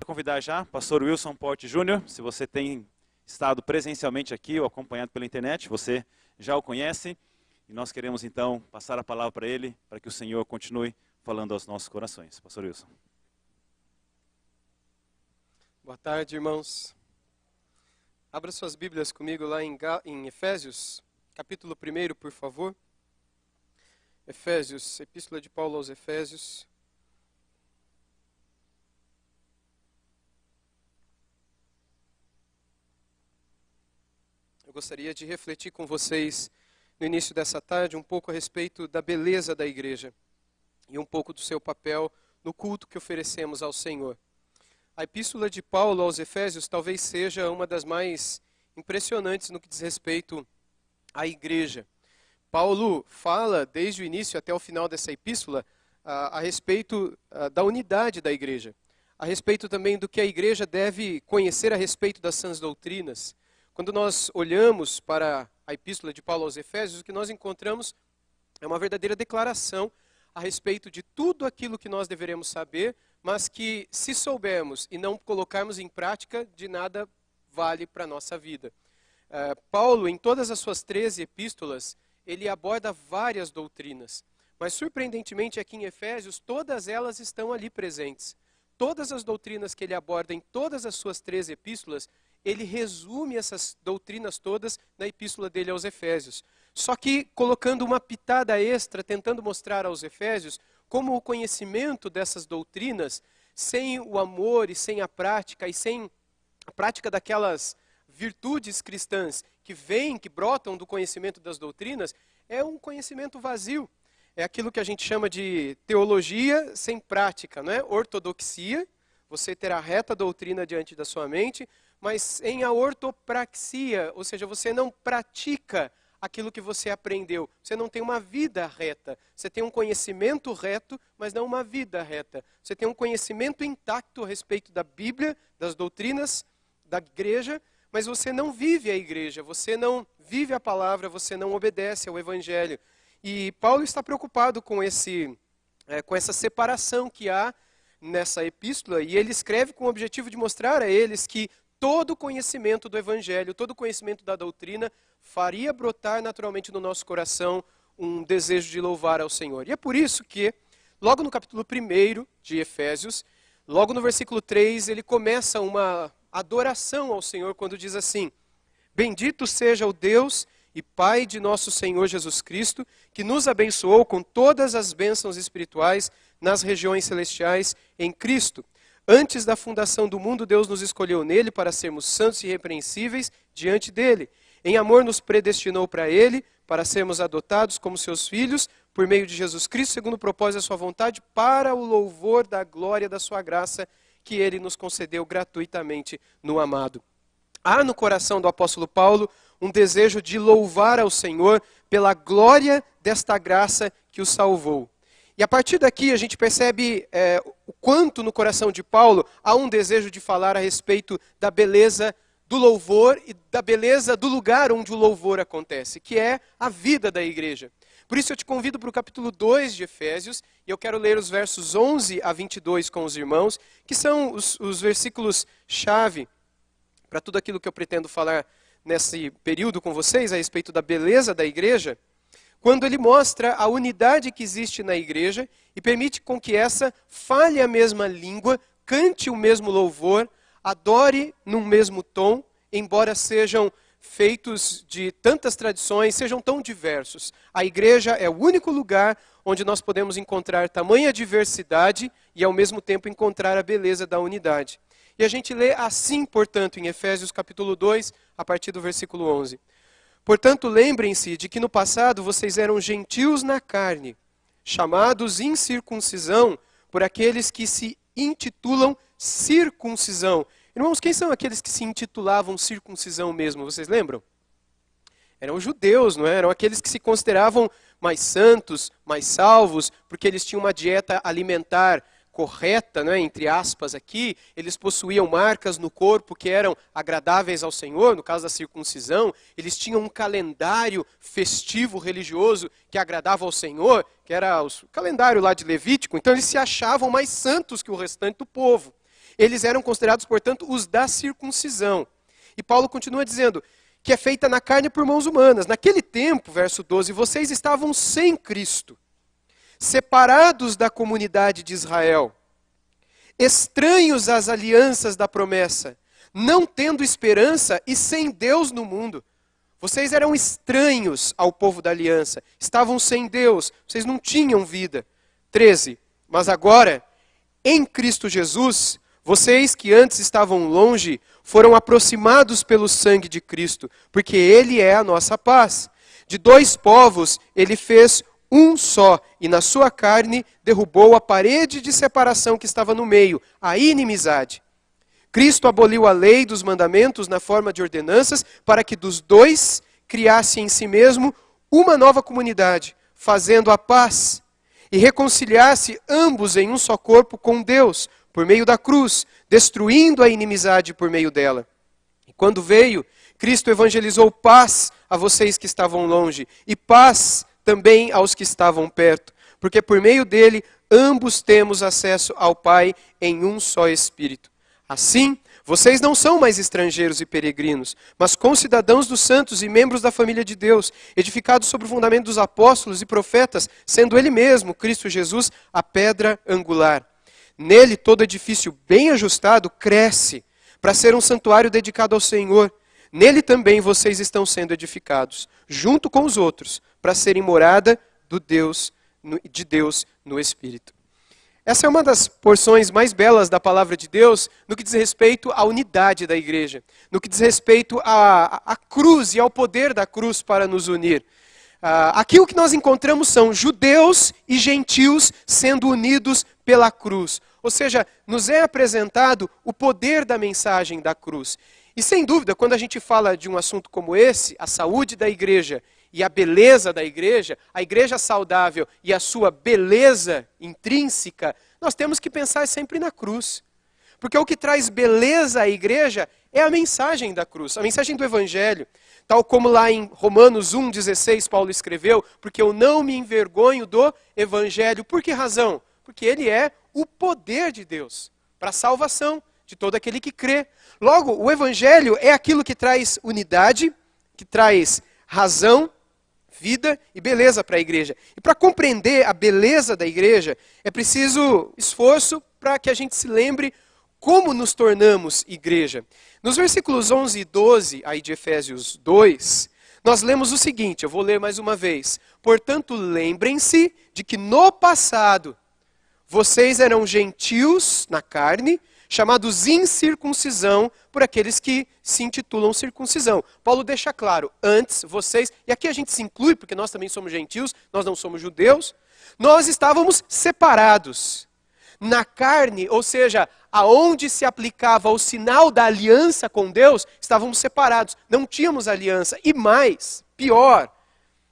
Quero convidar já pastor Wilson Porte Júnior. Se você tem estado presencialmente aqui ou acompanhado pela internet, você já o conhece. E nós queremos então passar a palavra para ele, para que o Senhor continue falando aos nossos corações. Pastor Wilson. Boa tarde, irmãos. Abra suas Bíblias comigo lá em Efésios, capítulo 1, por favor. Efésios, Epístola de Paulo aos Efésios. Eu gostaria de refletir com vocês, no início dessa tarde, um pouco a respeito da beleza da igreja e um pouco do seu papel no culto que oferecemos ao Senhor. A Epístola de Paulo aos Efésios talvez seja uma das mais impressionantes no que diz respeito à igreja. Paulo fala, desde o início até o final dessa epístola, a respeito da unidade da igreja, a respeito também do que a igreja deve conhecer a respeito das sãs doutrinas. Quando nós olhamos para a epístola de Paulo aos Efésios, o que nós encontramos é uma verdadeira declaração a respeito de tudo aquilo que nós deveremos saber, mas que, se soubermos e não colocarmos em prática, de nada vale para a nossa vida. Paulo, em todas as suas 13 epístolas, ele aborda várias doutrinas, mas surpreendentemente aqui em Efésios, todas elas estão ali presentes. Todas as doutrinas que ele aborda em todas as suas 13 epístolas, ele resume essas doutrinas todas na epístola dele aos Efésios. Só que colocando uma pitada extra, tentando mostrar aos Efésios como o conhecimento dessas doutrinas, sem o amor e sem a prática, e sem a prática daquelas virtudes cristãs que vêm, que brotam do conhecimento das doutrinas, é um conhecimento vazio. É aquilo que a gente chama de teologia sem prática, não é? Ortodoxia, você terá reta doutrina diante da sua mente, mas em a ortopraxia, ou seja, você não pratica aquilo que você aprendeu. Você não tem uma vida reta. Você tem um conhecimento reto, mas não uma vida reta. Você tem um conhecimento intacto a respeito da Bíblia, das doutrinas da igreja, mas você não vive a igreja, você não vive a palavra, você não obedece ao Evangelho. E Paulo está preocupado com essa separação que há nessa epístola, e ele escreve com o objetivo de mostrar a eles que todo conhecimento do Evangelho, todo conhecimento da doutrina, faria brotar naturalmente no nosso coração um desejo de louvar ao Senhor. E é por isso que, logo no capítulo 1 de Efésios, logo no versículo 3, ele começa uma adoração ao Senhor quando diz assim: Bendito seja o Deus e Pai de nosso Senhor Jesus Cristo, que nos abençoou com todas as bênçãos espirituais nas regiões celestiais em Cristo. Antes da fundação do mundo, Deus nos escolheu nele para sermos santos e irrepreensíveis diante dele. Em amor nos predestinou para ele, para sermos adotados como seus filhos, por meio de Jesus Cristo, segundo o propósito da sua vontade, para o louvor da glória da sua graça, que ele nos concedeu gratuitamente no amado. Há no coração do apóstolo Paulo um desejo de louvar ao Senhor pela glória desta graça que o salvou. E a partir daqui a gente percebe o quanto no coração de Paulo há um desejo de falar a respeito da beleza do louvor e da beleza do lugar onde o louvor acontece, que é a vida da igreja. Por isso eu te convido para o capítulo 2 de Efésios, e eu quero ler os versos 11 a 22 com os irmãos, que são os versículos-chave para tudo aquilo que eu pretendo falar nesse período com vocês, a respeito da beleza da igreja, quando ele mostra a unidade que existe na igreja e permite com que essa fale a mesma língua, cante o mesmo louvor, adore num mesmo tom, embora sejam feitos de tantas tradições, sejam tão diversos. A igreja é o único lugar onde nós podemos encontrar tamanha diversidade e ao mesmo tempo encontrar a beleza da unidade. E a gente lê assim, portanto, em Efésios capítulo 2, a partir do versículo 11. Portanto, lembrem-se de que no passado vocês eram gentios na carne, chamados incircuncisão por aqueles que se intitulam circuncisão. Irmãos, quem são aqueles que se intitulavam circuncisão mesmo? Vocês lembram? Eram os judeus, não é? Eram aqueles que se consideravam mais santos, mais salvos, porque eles tinham uma dieta alimentar correta, né, entre aspas aqui, eles possuíam marcas no corpo que eram agradáveis ao Senhor, no caso da circuncisão, eles tinham um calendário festivo religioso que agradava ao Senhor, que era o calendário lá de Levítico, então eles se achavam mais santos que o restante do povo. Eles eram considerados, portanto, os da circuncisão. E Paulo continua dizendo que é feita na carne por mãos humanas. Naquele tempo, verso 12, vocês estavam sem Cristo, separados da comunidade de Israel, estranhos às alianças da promessa, não tendo esperança e sem Deus no mundo. Vocês eram estranhos ao povo da aliança, estavam sem Deus, vocês não tinham vida. 13. Mas agora, em Cristo Jesus, vocês que antes estavam longe, foram aproximados pelo sangue de Cristo, porque Ele é a nossa paz. De dois povos, Ele fez um só, e na sua carne derrubou a parede de separação que estava no meio, a inimizade. Cristo aboliu a lei dos mandamentos na forma de ordenanças, para que dos dois criasse em si mesmo uma nova comunidade, fazendo a paz, e reconciliasse ambos em um só corpo com Deus, por meio da cruz, destruindo a inimizade por meio dela. E quando veio, Cristo evangelizou paz a vocês que estavam longe, e paz também aos que estavam perto, porque por meio dele ambos temos acesso ao Pai em um só Espírito. Assim, vocês não são mais estrangeiros e peregrinos, mas concidadãos dos santos e membros da família de Deus, edificados sobre o fundamento dos apóstolos e profetas, sendo Ele mesmo, Cristo Jesus, a pedra angular. Nele todo edifício bem ajustado cresce, para ser um santuário dedicado ao Senhor. Nele também vocês estão sendo edificados, junto com os outros, para serem morada de Deus no Espírito. Essa é uma das porções mais belas da palavra de Deus no que diz respeito à unidade da igreja, no que diz respeito à cruz e ao poder da cruz para nos unir. Aqui o que nós encontramos são judeus e gentios sendo unidos pela cruz. Ou seja, nos é apresentado o poder da mensagem da cruz. E sem dúvida, quando a gente fala de um assunto como esse, a saúde da igreja e a beleza da igreja, a igreja saudável e a sua beleza intrínseca, nós temos que pensar sempre na cruz. Porque o que traz beleza à igreja é a mensagem da cruz, a mensagem do Evangelho. Tal como lá em Romanos 1,16 Paulo escreveu, porque eu não me envergonho do Evangelho. Por que razão? Porque ele é o poder de Deus para a salvação de todo aquele que crê. Logo, o Evangelho é aquilo que traz unidade, que traz razão, vida e beleza para a igreja. E para compreender a beleza da igreja, é preciso esforço para que a gente se lembre como nos tornamos igreja. Nos versículos 11 e 12, aí de Efésios 2, nós lemos o seguinte, eu vou ler mais uma vez. Portanto, lembrem-se de que no passado, vocês eram gentios na carne, chamados incircuncisão por aqueles que se intitulam circuncisão. Paulo deixa claro, antes vocês, e aqui a gente se inclui porque nós também somos gentios, nós não somos judeus, nós estávamos separados. Na carne, ou seja, aonde se aplicava o sinal da aliança com Deus, estávamos separados, não tínhamos aliança. E mais, pior,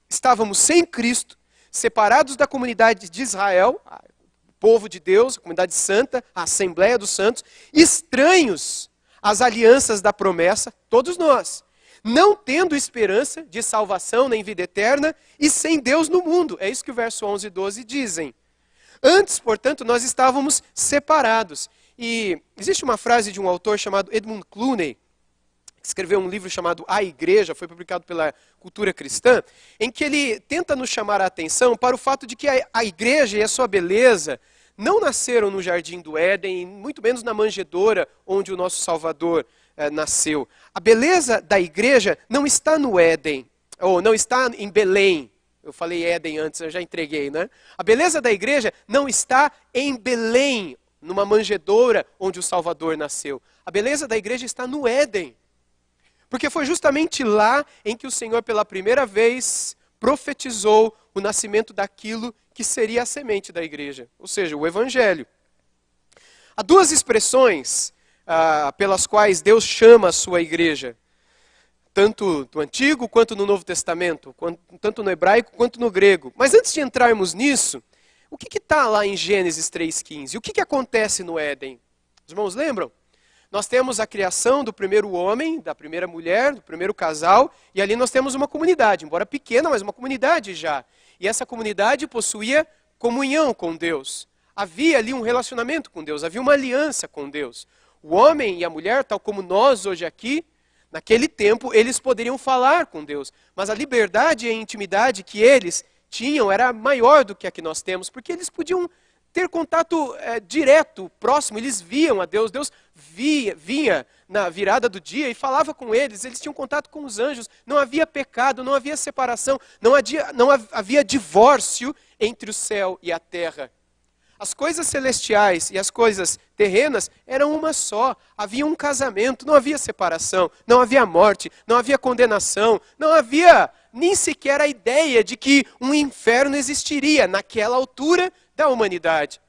estávamos sem Cristo, separados da comunidade de Israel, povo de Deus, a comunidade santa, a Assembleia dos Santos, estranhos às alianças da promessa, todos nós, não tendo esperança de salvação nem vida eterna e sem Deus no mundo. É isso que o verso 11 e 12 dizem. Antes, portanto, nós estávamos separados. E existe uma frase de um autor chamado Edmund Clooney, que escreveu um livro chamado A Igreja, foi publicado pela Cultura Cristã, em que ele tenta nos chamar a atenção para o fato de que a igreja e a sua beleza não nasceram no Jardim do Éden, muito menos na manjedoura onde o nosso Salvador nasceu. A beleza da igreja não está no Éden, ou não está em Belém. Eu falei Éden antes, eu já entreguei, né? A beleza da igreja não está em Belém, numa manjedoura onde o Salvador nasceu. A beleza da igreja está no Éden. Porque foi justamente lá em que o Senhor, pela primeira vez, profetizou o nascimento daquilo que seria a semente da igreja, ou seja, o Evangelho. Há duas expressões pelas quais Deus chama a sua igreja, tanto no Antigo quanto no Novo Testamento, tanto no hebraico quanto no grego. Mas antes de entrarmos nisso, o que está lá em Gênesis 3,15? O que acontece no Éden? Os irmãos lembram? Nós temos a criação do primeiro homem, da primeira mulher, do primeiro casal, e ali nós temos uma comunidade, embora pequena, mas uma comunidade já. E essa comunidade possuía comunhão com Deus. Havia ali um relacionamento com Deus, havia uma aliança com Deus. O homem e a mulher, tal como nós hoje aqui, naquele tempo, eles poderiam falar com Deus. Mas a liberdade e a intimidade que eles tinham era maior do que a que nós temos, porque eles podiam ter contato direto, próximo, eles viam a Deus. Deus vinha na virada do dia e falava com eles, eles tinham contato com os anjos, não havia pecado, não havia separação, não havia divórcio entre o céu e a terra. As coisas celestiais e as coisas terrenas eram uma só. Havia um casamento, não havia separação, não havia morte, não havia condenação, não havia nem sequer a ideia de que um inferno existiria naquela altura da humanidade.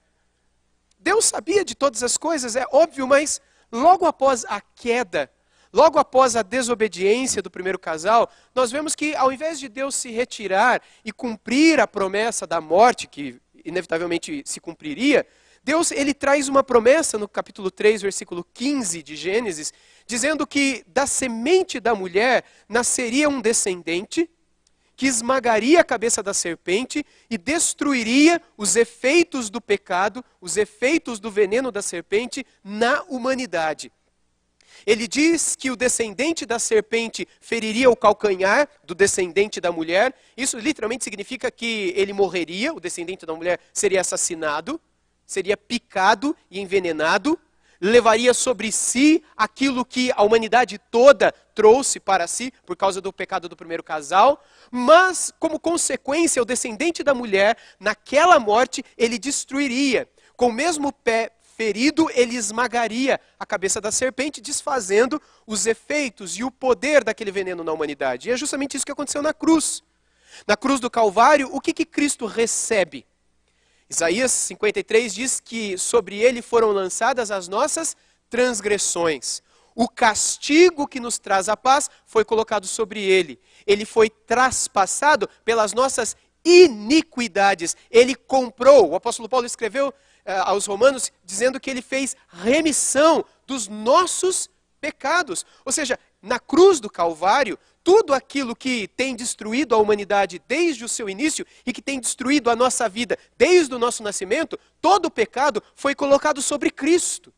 Deus sabia de todas as coisas, é óbvio, mas logo após a queda, logo após a desobediência do primeiro casal, nós vemos que ao invés de Deus se retirar e cumprir a promessa da morte, que inevitavelmente se cumpriria, Deus ele traz uma promessa no capítulo 3, versículo 15 de Gênesis, dizendo que da semente da mulher nasceria um descendente que esmagaria a cabeça da serpente e destruiria os efeitos do pecado, os efeitos do veneno da serpente na humanidade. Ele diz que o descendente da serpente feriria o calcanhar do descendente da mulher. Isso literalmente significa que ele morreria, o descendente da mulher seria assassinado, seria picado e envenenado, levaria sobre si aquilo que a humanidade toda trouxe para si por causa do pecado do primeiro casal, mas como consequência o descendente da mulher, naquela morte, ele destruiria, com o mesmo pé ferido, ele esmagaria a cabeça da serpente, desfazendo os efeitos e o poder daquele veneno na humanidade. E é justamente isso que aconteceu na cruz. Na cruz do Calvário, o que Cristo recebe? Isaías 53 diz que sobre ele foram lançadas as nossas transgressões. O castigo que nos traz a paz foi colocado sobre ele. Ele foi traspassado pelas nossas iniquidades. Ele comprou, o apóstolo Paulo escreveu aos Romanos, dizendo que ele fez remissão dos nossos pecados. Ou seja, na cruz do Calvário, tudo aquilo que tem destruído a humanidade desde o seu início e que tem destruído a nossa vida desde o nosso nascimento, todo o pecado foi colocado sobre Cristo.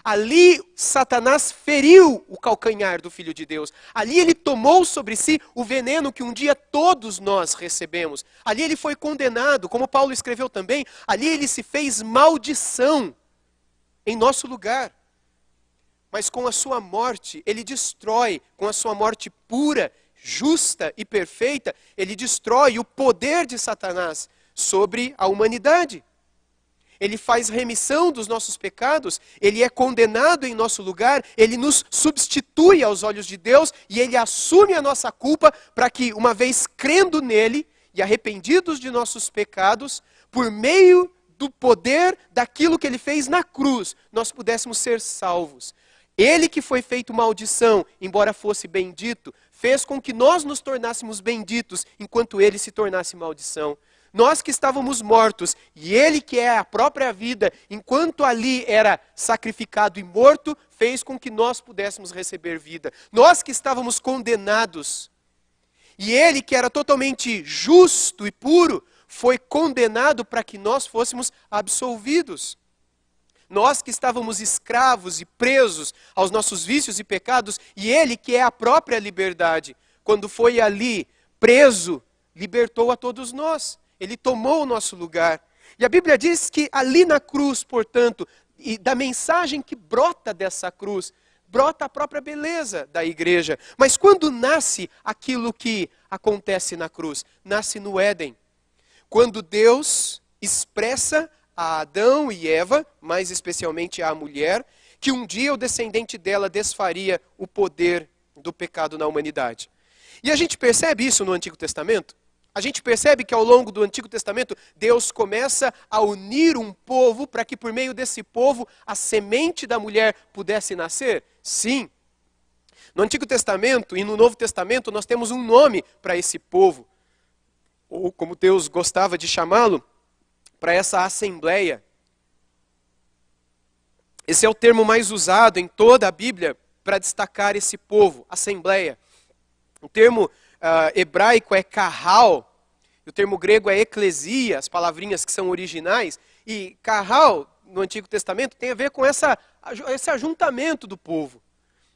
Ali Satanás feriu o calcanhar do Filho de Deus. Ali ele tomou sobre si o veneno que um dia todos nós recebemos. Ali ele foi condenado, como Paulo escreveu também, ali ele se fez maldição em nosso lugar. Mas com a sua morte, ele destrói, com a sua morte pura, justa e perfeita, ele destrói o poder de Satanás sobre a humanidade. Ele faz remissão dos nossos pecados, ele é condenado em nosso lugar, ele nos substitui aos olhos de Deus e ele assume a nossa culpa para que, uma vez crendo nele e arrependidos de nossos pecados, por meio do poder daquilo que ele fez na cruz, nós pudéssemos ser salvos. Ele que foi feito maldição, embora fosse bendito, fez com que nós nos tornássemos benditos, enquanto ele se tornasse maldição. Nós que estávamos mortos, e ele que é a própria vida, enquanto ali era sacrificado e morto, fez com que nós pudéssemos receber vida. Nós que estávamos condenados, e ele que era totalmente justo e puro, foi condenado para que nós fôssemos absolvidos. Nós que estávamos escravos e presos aos nossos vícios e pecados, e ele que é a própria liberdade, quando foi ali preso, libertou a todos nós. Ele tomou o nosso lugar. E a Bíblia diz que ali na cruz, portanto, e da mensagem que brota dessa cruz, brota a própria beleza da igreja. Mas quando nasce aquilo que acontece na cruz? Nasce no Éden. Quando Deus expressa a Adão e Eva, mais especialmente à mulher, que um dia o descendente dela desfaria o poder do pecado na humanidade. E a gente percebe isso no Antigo Testamento. A gente percebe que ao longo do Antigo Testamento, Deus começa a unir um povo para que por meio desse povo a semente da mulher pudesse nascer? Sim. No Antigo Testamento e no Novo Testamento nós temos um nome para esse povo. Ou como Deus gostava de chamá-lo, para essa assembleia. Esse é o termo mais usado em toda a Bíblia para destacar esse povo, assembleia. O termo hebraico é kahal, o termo grego é eclesia, as palavrinhas que são originais, E Carral, no Antigo Testamento, tem a ver com esse ajuntamento do povo.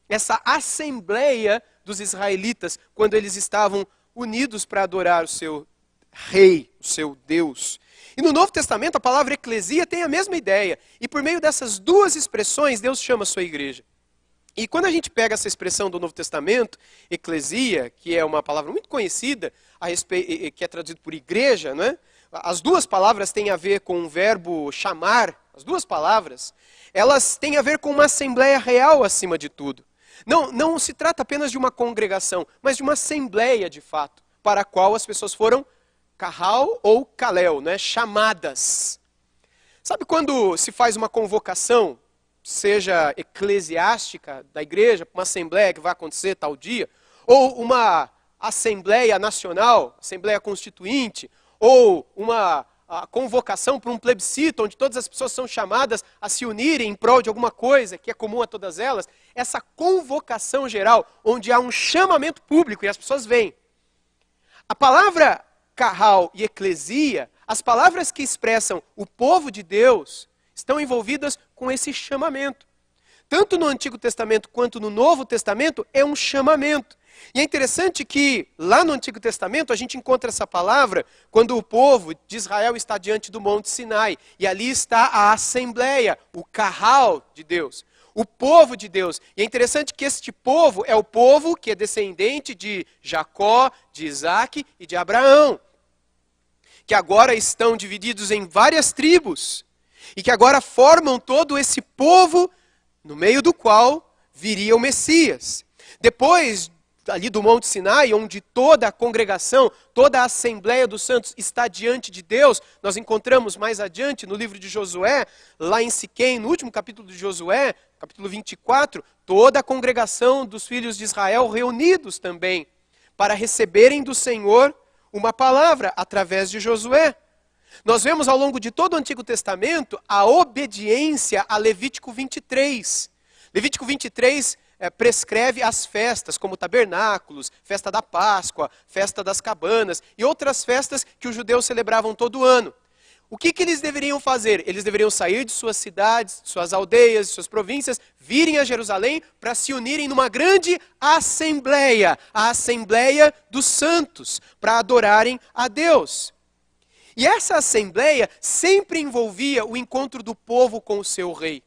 Essa assembleia dos israelitas, quando eles estavam unidos para adorar o seu rei, o seu Deus. E no Novo Testamento, a palavra eclesia tem a mesma ideia. E por meio dessas duas expressões, Deus chama a sua igreja. E quando a gente pega essa expressão do Novo Testamento, eclesia, que é uma palavra muito conhecida, que é traduzido por igreja, né? As duas palavras têm a ver com o verbo chamar, as duas palavras, elas têm a ver com uma assembleia real acima de tudo. Não se trata apenas de uma congregação, mas de uma assembleia de fato, para a qual as pessoas foram carral ou kalel, né? Chamadas. Sabe quando se faz uma convocação, seja eclesiástica da igreja, uma assembleia que vai acontecer tal dia, ou uma assembleia nacional, assembleia constituinte, ou uma convocação para um plebiscito, onde todas as pessoas são chamadas a se unirem em prol de alguma coisa que é comum a todas elas, essa convocação geral, onde há um chamamento público e as pessoas vêm. A palavra carral e eclesia, as palavras que expressam o povo de Deus, estão envolvidas com esse chamamento. Tanto no Antigo Testamento quanto no Novo Testamento é um chamamento. E é interessante que lá no Antigo Testamento a gente encontra essa palavra quando o povo de Israel está diante do Monte Sinai. E ali está a assembleia, o carral de Deus, o povo de Deus. E é interessante que este povo é o povo que é descendente de Jacó, de Isaac e de Abraão, que agora estão divididos em várias tribos e que agora formam todo esse povo no meio do qual viria o Messias. Depois ali do Monte Sinai, onde toda a congregação, toda a Assembleia dos Santos está diante de Deus, nós encontramos mais adiante no livro de Josué, lá em Siquém, no último capítulo de Josué, capítulo 24, toda a congregação dos filhos de Israel reunidos também, para receberem do Senhor uma palavra através de Josué. Nós vemos ao longo de todo o Antigo Testamento a obediência a Levítico 23. Levítico 23 prescreve as festas, como tabernáculos, festa da Páscoa, festa das cabanas e outras festas que os judeus celebravam todo ano. O que eles deveriam fazer? Eles deveriam sair de suas cidades, suas aldeias, suas províncias, virem a Jerusalém para se unirem numa grande assembleia, a Assembleia dos Santos, para adorarem a Deus. E essa assembleia sempre envolvia o encontro do povo com o seu rei.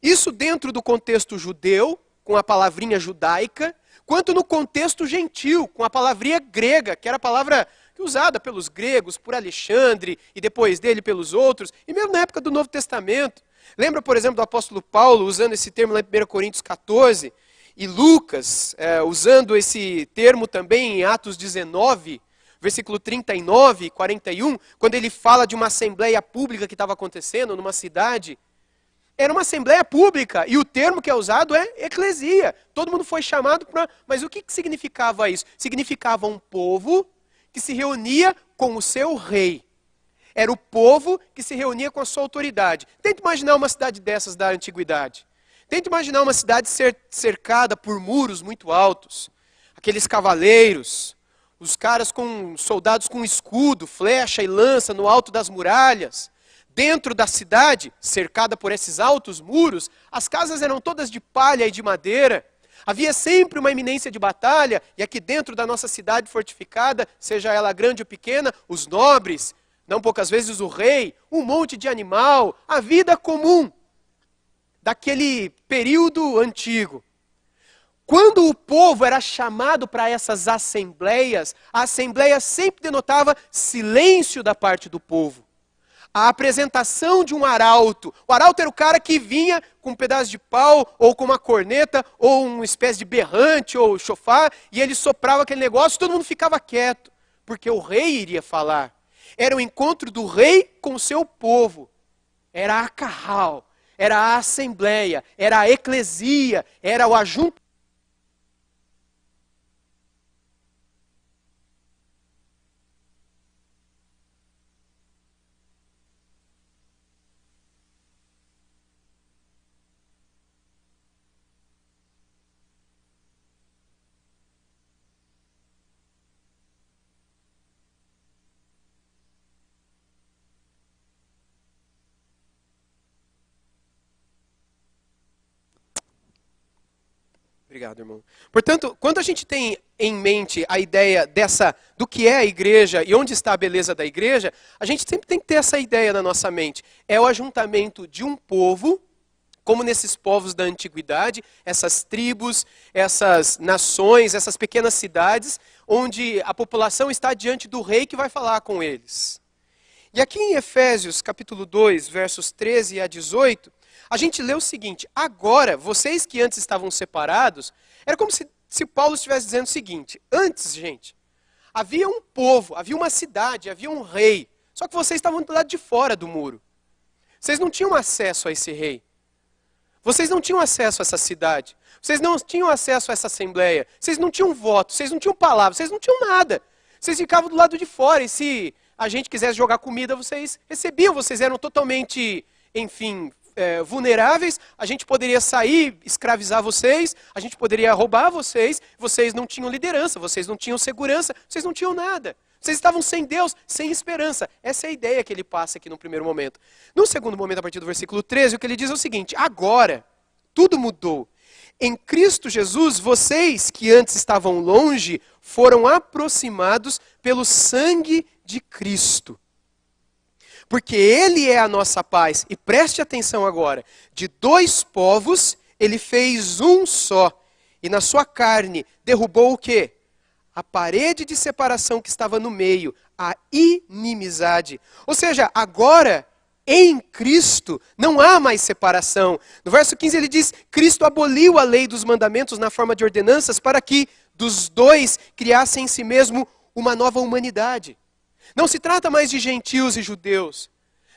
Isso dentro do contexto judeu, com a palavrinha judaica, quanto no contexto gentil, com a palavrinha grega, que era a palavra usada pelos gregos, por Alexandre, e depois dele pelos outros, e mesmo na época do Novo Testamento. Lembra, por exemplo, do apóstolo Paulo usando esse termo lá em 1 Coríntios 14, e Lucas usando esse termo também em Atos 19, versículo 39 e 41, quando ele fala de uma assembleia pública que estava acontecendo numa cidade. Era uma assembleia pública, e o termo que é usado é eclesia. Todo mundo foi chamado para... Mas o que significava isso? Significava um povo que se reunia com o seu rei. Era o povo que se reunia com a sua autoridade. Tente imaginar uma cidade dessas da antiguidade. Tente imaginar uma cidade cercada por muros muito altos. Aqueles cavaleiros, os caras com soldados com escudo, flecha e lança no alto das muralhas. Dentro da cidade, cercada por esses altos muros, as casas eram todas de palha e de madeira. Havia sempre uma iminência de batalha, e aqui dentro da nossa cidade fortificada, seja ela grande ou pequena, os nobres, não poucas vezes o rei, um monte de animal, a vida comum daquele período antigo. Quando o povo era chamado para essas assembleias, a assembleia sempre denotava silêncio da parte do povo. A apresentação de um arauto. O arauto era o cara que vinha com um pedaço de pau, ou com uma corneta, ou uma espécie de berrante, ou chofar, e ele soprava aquele negócio e todo mundo ficava quieto, porque o rei iria falar. Era o encontro do rei com o seu povo. Era a carral, era a assembleia, era a eclesia, era o ajuntamento. Obrigado, irmão. Portanto, quando a gente tem em mente a ideia do que é a igreja e onde está a beleza da igreja, a gente sempre tem que ter essa ideia na nossa mente. É o ajuntamento de um povo, como nesses povos da antiguidade, essas tribos, essas nações, essas pequenas cidades, onde a população está diante do rei que vai falar com eles. E aqui em Efésios, capítulo 2, versos 13 a 18, a gente lê o seguinte: agora, vocês que antes estavam separados, era como se Paulo estivesse dizendo o seguinte: antes, gente, havia um povo, havia uma cidade, havia um rei, só que vocês estavam do lado de fora do muro. Vocês não tinham acesso a esse rei. Vocês não tinham acesso a essa cidade. Vocês não tinham acesso a essa assembleia. Vocês não tinham voto, vocês não tinham palavra, vocês não tinham nada. Vocês ficavam do lado de fora e se a gente quisesse jogar comida, vocês recebiam, vocês eram totalmente, enfim, vulneráveis, a gente poderia sair, escravizar vocês, a gente poderia roubar vocês, vocês não tinham liderança, vocês não tinham segurança, vocês não tinham nada. Vocês estavam sem Deus, sem esperança. Essa é a ideia que ele passa aqui no primeiro momento. No segundo momento, a partir do versículo 13, o que ele diz é o seguinte: agora, tudo mudou. Em Cristo Jesus, vocês que antes estavam longe, foram aproximados pelo sangue de Cristo. Porque Ele é a nossa paz. E preste atenção agora. De dois povos, Ele fez um só. E na sua carne, derrubou o quê? A parede de separação que estava no meio. A inimizade. Ou seja, agora, em Cristo, não há mais separação. No verso 15 ele diz: Cristo aboliu a lei dos mandamentos na forma de ordenanças para que dos dois criassem em si mesmo uma nova humanidade. Não se trata mais de gentios e judeus.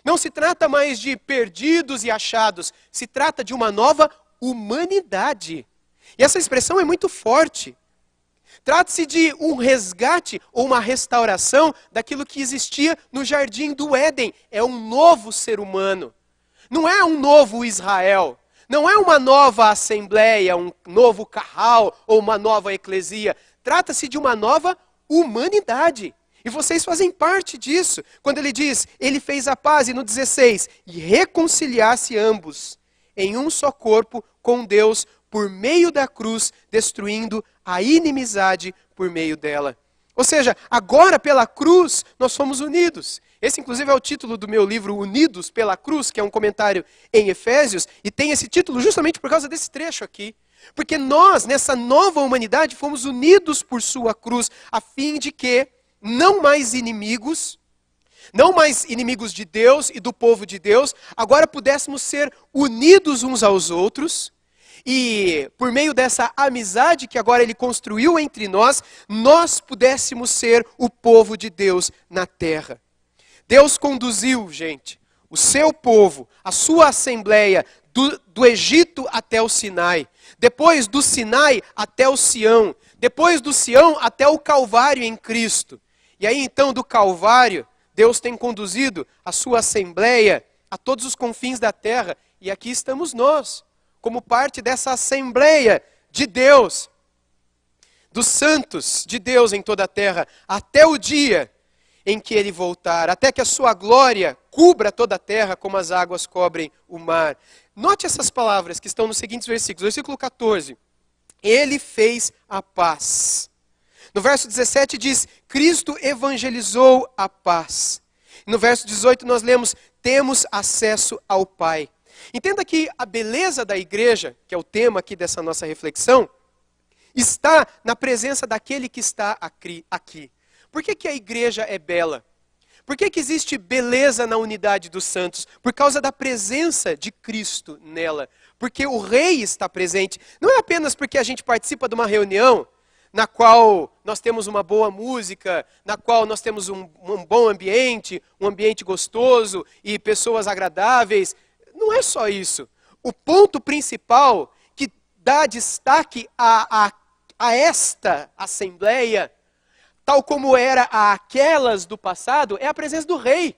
Não se trata mais de perdidos e achados. Se trata de uma nova humanidade. E essa expressão é muito forte. Trata-se de um resgate ou uma restauração daquilo que existia no jardim do Éden. É um novo ser humano. Não é um novo Israel. Não é uma nova assembleia, um novo carral ou uma nova eclesia. Trata-se de uma nova humanidade. E vocês fazem parte disso. Quando ele diz, ele fez a paz, e no 16, e reconciliasse ambos em um só corpo com Deus por meio da cruz, destruindo a inimizade por meio dela. Ou seja, agora pela cruz nós fomos unidos. Esse inclusive é o título do meu livro, Unidos pela Cruz, que é um comentário em Efésios, e tem esse título justamente por causa desse trecho aqui. Porque nós, nessa nova humanidade, fomos unidos por sua cruz, a fim de que não mais inimigos de Deus e do povo de Deus, agora pudéssemos ser unidos uns aos outros, e por meio dessa amizade que agora ele construiu entre nós, nós pudéssemos ser o povo de Deus na terra. Deus conduziu, gente, o seu povo, a sua assembleia, do Egito até o Sinai, depois do Sinai até o Sião, depois do Sião até o Calvário em Cristo. E aí então do Calvário, Deus tem conduzido a sua assembleia a todos os confins da terra. E aqui estamos nós, como parte dessa assembleia de Deus, dos santos de Deus em toda a terra, até o dia em que Ele voltar, até que a sua glória cubra toda a terra como as águas cobrem o mar. Note essas palavras que estão nos seguintes versículos. Versículo 14. Ele fez a paz. No verso 17 diz, Cristo evangelizou a paz. No verso 18 nós lemos, temos acesso ao Pai. Entenda que a beleza da igreja, que é o tema aqui dessa nossa reflexão, está na presença daquele que está aqui. Por que a igreja é bela? Por que existe beleza na unidade dos santos? Por causa da presença de Cristo nela. Porque o Rei está presente. Não é apenas porque a gente participa de uma reunião na qual nós temos uma boa música, na qual nós temos um bom ambiente, um ambiente gostoso e pessoas agradáveis. Não é só isso. O ponto principal que dá destaque a esta assembleia, tal como era aquelas do passado, é a presença do Rei.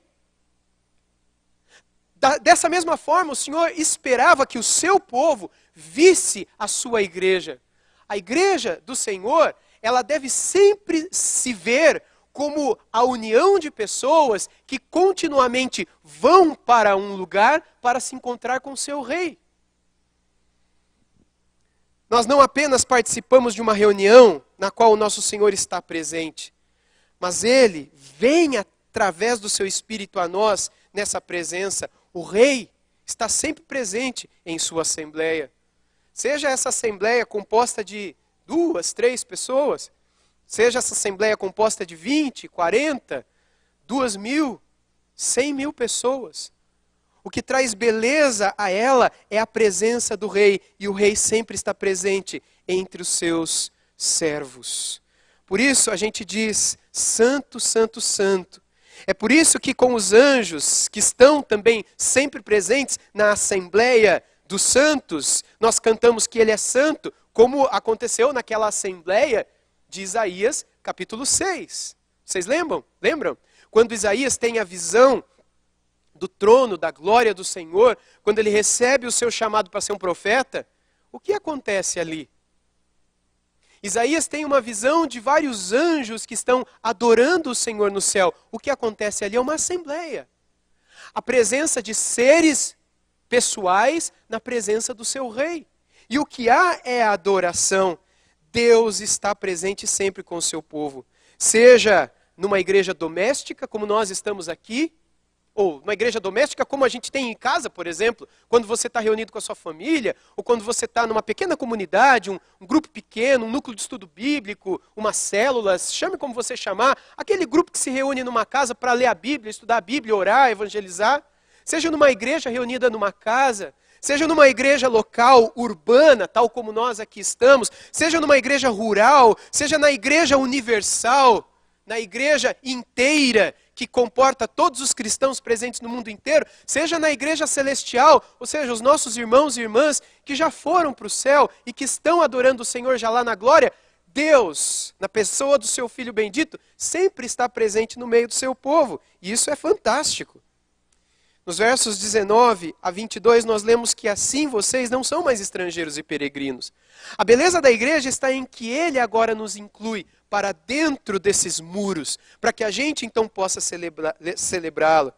Dessa mesma forma, o Senhor esperava que o seu povo visse a sua igreja. A igreja do Senhor, ela deve sempre se ver como a união de pessoas que continuamente vão para um lugar para se encontrar com o seu Rei. Nós não apenas participamos de uma reunião na qual o nosso Senhor está presente, mas Ele vem através do seu Espírito a nós nessa presença. O Rei está sempre presente em sua assembleia. Seja essa assembleia composta de 2, 3 pessoas, seja essa assembleia composta de 20, 40, 2.000, 100.000 pessoas. O que traz beleza a ela é a presença do Rei, e o Rei sempre está presente entre os seus servos. Por isso a gente diz, Santo, Santo, Santo. É por isso que com os anjos, que estão também sempre presentes na Assembleia dos Santos, nós cantamos que Ele é santo, como aconteceu naquela Assembleia de Isaías, capítulo 6. Vocês lembram? Lembram? Quando Isaías tem a visão do trono, da glória do Senhor, quando ele recebe o seu chamado para ser um profeta, o que acontece ali? Isaías tem uma visão de vários anjos que estão adorando o Senhor no céu. O que acontece ali é uma assembleia. A presença de seres pessoais na presença do seu rei. E o que há é a adoração. Deus está presente sempre com o seu povo. Seja numa igreja doméstica, como nós estamos aqui, ou numa igreja doméstica como a gente tem em casa, por exemplo, quando você está reunido com a sua família, ou quando você está numa pequena comunidade, um grupo pequeno, um núcleo de estudo bíblico, uma célula, chame como você chamar, aquele grupo que se reúne numa casa para ler a Bíblia, estudar a Bíblia, orar, evangelizar, seja numa igreja reunida numa casa, seja numa igreja local, urbana, tal como nós aqui estamos, seja numa igreja rural, seja na igreja universal, na igreja inteira, que comporta todos os cristãos presentes no mundo inteiro, seja na igreja celestial, ou seja, os nossos irmãos e irmãs que já foram para o céu e que estão adorando o Senhor já lá na glória, Deus, na pessoa do seu Filho bendito, sempre está presente no meio do seu povo. E isso é fantástico. Nos versos 19 a 22, nós lemos que assim vocês não são mais estrangeiros e peregrinos. A beleza da igreja está em que Ele agora nos inclui para dentro desses muros, para que a gente então possa celebrá-lo.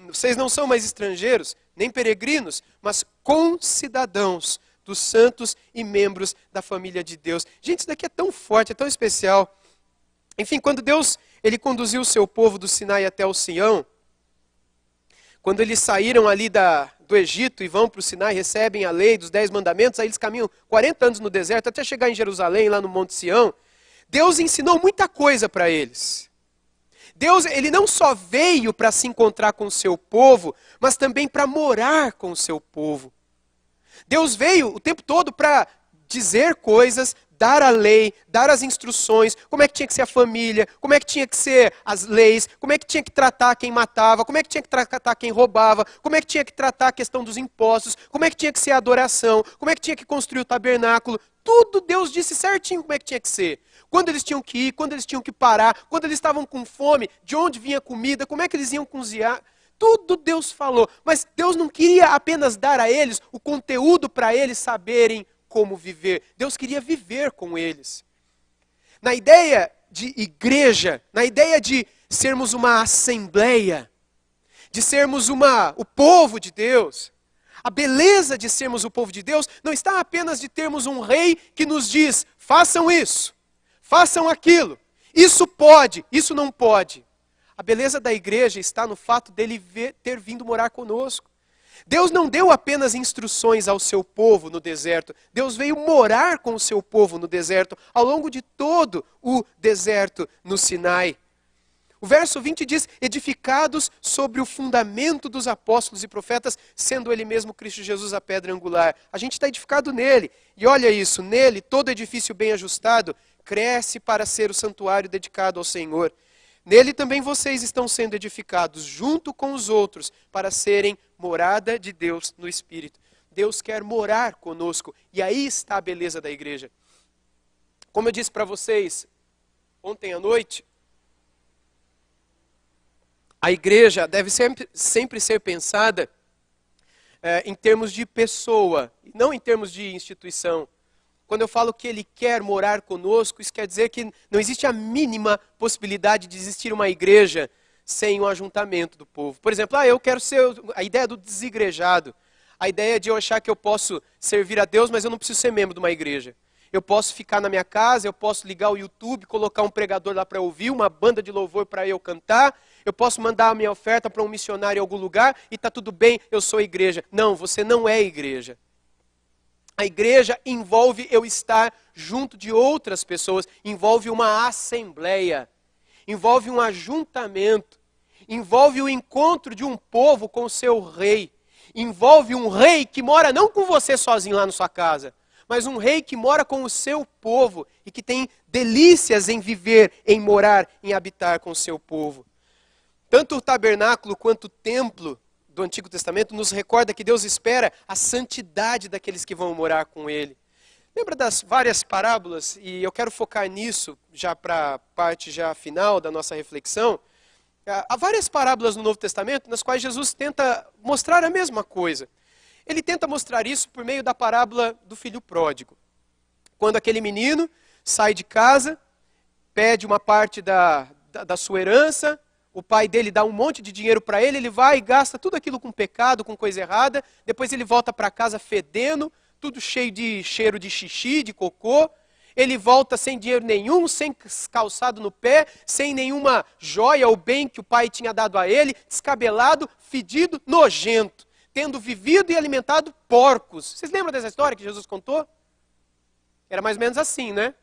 Vocês não são mais estrangeiros, nem peregrinos, mas concidadãos dos santos e membros da família de Deus. Gente, isso daqui é tão forte, é tão especial. Enfim, quando Deus ele conduziu o seu povo do Sinai até o Sião, quando eles saíram ali do Egito e vão para o Sinai, recebem a lei dos 10 mandamentos, aí eles caminham 40 anos no deserto até chegar em Jerusalém, lá no Monte Sião, Deus ensinou muita coisa para eles. Deus, ele não só veio para se encontrar com o seu povo, mas também para morar com o seu povo. Deus veio o tempo todo para dizer coisas, dar a lei, dar as instruções, como é que tinha que ser a família, como é que tinha que ser as leis, como é que tinha que tratar quem matava, como é que tinha que tratar quem roubava, como é que tinha que tratar a questão dos impostos, como é que tinha que ser a adoração, como é que tinha que construir o tabernáculo. Tudo Deus disse certinho como é que tinha que ser. Quando eles tinham que ir, quando eles tinham que parar, quando eles estavam com fome, de onde vinha a comida, como é que eles iam cozinhar. Tudo Deus falou. Mas Deus não queria apenas dar a eles o conteúdo para eles saberem como viver. Deus queria viver com eles. Na ideia de igreja, na ideia de sermos uma assembleia, de sermos o povo de Deus, a beleza de sermos o povo de Deus não está apenas de termos um rei que nos diz, façam isso, façam aquilo, isso pode, isso não pode. A beleza da igreja está no fato dele ter vindo morar conosco. Deus não deu apenas instruções ao seu povo no deserto. Deus veio morar com o seu povo no deserto, ao longo de todo o deserto no Sinai. O verso 20 diz, edificados sobre o fundamento dos apóstolos e profetas, sendo ele mesmo Cristo Jesus a pedra angular. A gente está edificado nele. E olha isso, nele todo edifício bem ajustado cresce para ser o santuário dedicado ao Senhor. Nele também vocês estão sendo edificados junto com os outros para serem morada de Deus no Espírito. Deus quer morar conosco e aí está a beleza da igreja. Como eu disse para vocês ontem à noite, a igreja deve sempre ser pensada em termos de pessoa, não em termos de instituição. Quando eu falo que Ele quer morar conosco, isso quer dizer que não existe a mínima possibilidade de existir uma igreja sem um ajuntamento do povo. Por exemplo, eu quero ser a ideia do desigrejado. A ideia de eu achar que eu posso servir a Deus, mas eu não preciso ser membro de uma igreja. Eu posso ficar na minha casa, eu posso ligar o YouTube, colocar um pregador lá para ouvir, uma banda de louvor para eu cantar, eu posso mandar a minha oferta para um missionário em algum lugar e está tudo bem, eu sou igreja. Não, você não é igreja. A igreja envolve eu estar junto de outras pessoas, envolve uma assembleia, envolve um ajuntamento, envolve o encontro de um povo com o seu rei, envolve um rei que mora não com você sozinho lá na sua casa, mas um rei que mora com o seu povo e que tem delícias em viver, em morar, em habitar com o seu povo. Tanto o tabernáculo quanto o templo do Antigo Testamento nos recorda que Deus espera a santidade daqueles que vão morar com Ele. Lembra das várias parábolas? E eu quero focar nisso já para a parte já final da nossa reflexão. Há várias parábolas no Novo Testamento nas quais Jesus tenta mostrar a mesma coisa. Ele tenta mostrar isso por meio da parábola do filho pródigo. Quando aquele menino sai de casa, pede uma parte da sua herança, o pai dele dá um monte de dinheiro para ele, ele vai e gasta tudo aquilo com pecado, com coisa errada, depois ele volta para casa fedendo, tudo cheio de cheiro de xixi, de cocô, ele volta sem dinheiro nenhum, sem calçado no pé, sem nenhuma joia ou bem que o pai tinha dado a ele, descabelado, fedido, nojento, tendo vivido e alimentado porcos. Vocês lembram dessa história que Jesus contou? Era mais ou menos assim, né?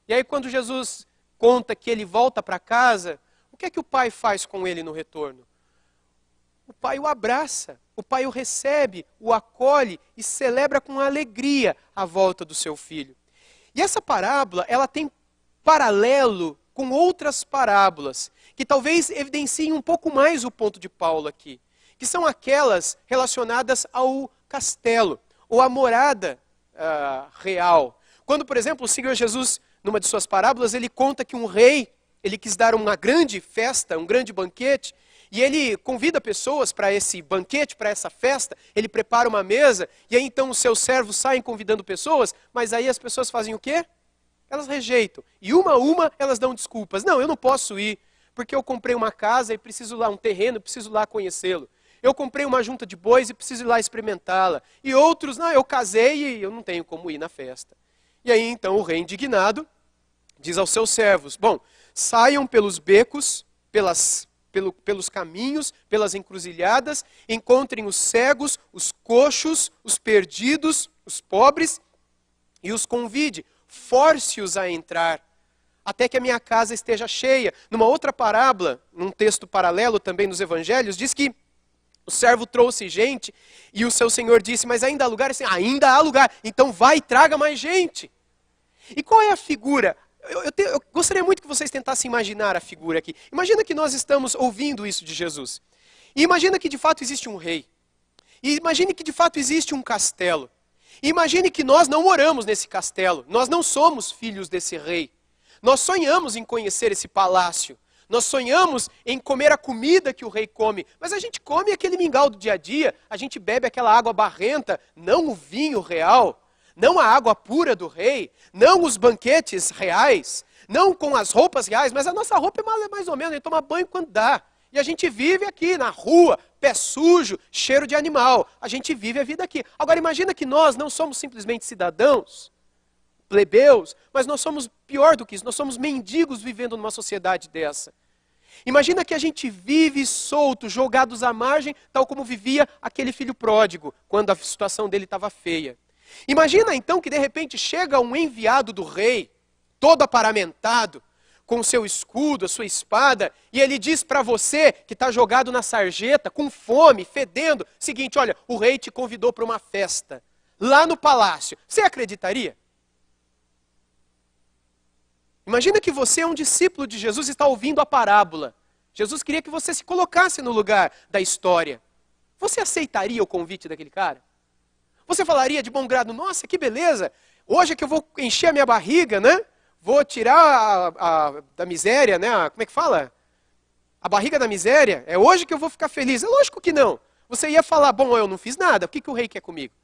E aí quando Jesus conta que ele volta para casa, o que é que o pai faz com ele no retorno? O pai o abraça, o pai o recebe, o acolhe e celebra com alegria a volta do seu filho. E essa parábola, ela tem paralelo com outras parábolas, que talvez evidenciem um pouco mais o ponto de Paulo aqui, que são aquelas relacionadas ao castelo, ou à morada real. Quando, por exemplo, o Senhor Jesus, numa de suas parábolas, ele conta que um rei, ele quis dar uma grande festa, um grande banquete, e ele convida pessoas para esse banquete, para essa festa, ele prepara uma mesa, e aí então os seus servos saem convidando pessoas, mas aí as pessoas fazem o quê? Elas rejeitam. E uma a uma elas dão desculpas. Não, eu não posso ir, porque eu comprei uma casa e preciso lá, um terreno, preciso lá conhecê-lo. Eu comprei uma junta de bois e preciso ir lá experimentá-la. E outros, não, eu casei e eu não tenho como ir na festa. E aí então o rei indignado diz aos seus servos, bom, saiam pelos becos, pelos caminhos, pelas encruzilhadas, encontrem os cegos, os coxos, os perdidos, os pobres, e os convide, force-os a entrar, até que a minha casa esteja cheia. Numa outra parábola, num texto paralelo também nos evangelhos, diz que o servo trouxe gente, e o seu senhor disse, mas ainda há lugar? Assim, ainda há lugar, então vai e traga mais gente. E qual é a figura? Eu gostaria muito que vocês tentassem imaginar a figura aqui. Imagina que nós estamos ouvindo isso de Jesus. E imagina que de fato existe um rei. E imagine que de fato existe um castelo. E imagine que nós não moramos nesse castelo. Nós não somos filhos desse rei. Nós sonhamos em conhecer esse palácio. Nós sonhamos em comer a comida que o rei come. Mas a gente come aquele mingau do dia a dia. A gente bebe aquela água barrenta, não o vinho real. Não a água pura do rei, não os banquetes reais, não com as roupas reais, mas a nossa roupa é mais ou menos, a gente toma banho quando dá. E a gente vive aqui na rua, pé sujo, cheiro de animal. A gente vive a vida aqui. Agora imagina que nós não somos simplesmente cidadãos, plebeus, mas nós somos pior do que isso, nós somos mendigos vivendo numa sociedade dessa. Imagina que a gente vive solto, jogados à margem, tal como vivia aquele filho pródigo, quando a situação dele estava feia. Imagina então que de repente chega um enviado do rei, todo aparamentado, com o seu escudo, a sua espada, e ele diz para você que está jogado na sarjeta, com fome, fedendo, seguinte, olha, o rei te convidou para uma festa, lá no palácio. Você acreditaria? Imagina que você é um discípulo de Jesus e está ouvindo a parábola. Jesus queria que você se colocasse no lugar da história. Você aceitaria o convite daquele cara? Você falaria de bom grado, nossa, que beleza, hoje é que eu vou encher a minha barriga, né? Vou tirar da miséria, né? Como é que fala? A barriga da miséria, é hoje que eu vou ficar feliz. É lógico que não. Você ia falar, bom, eu não fiz nada, o que o rei quer comigo?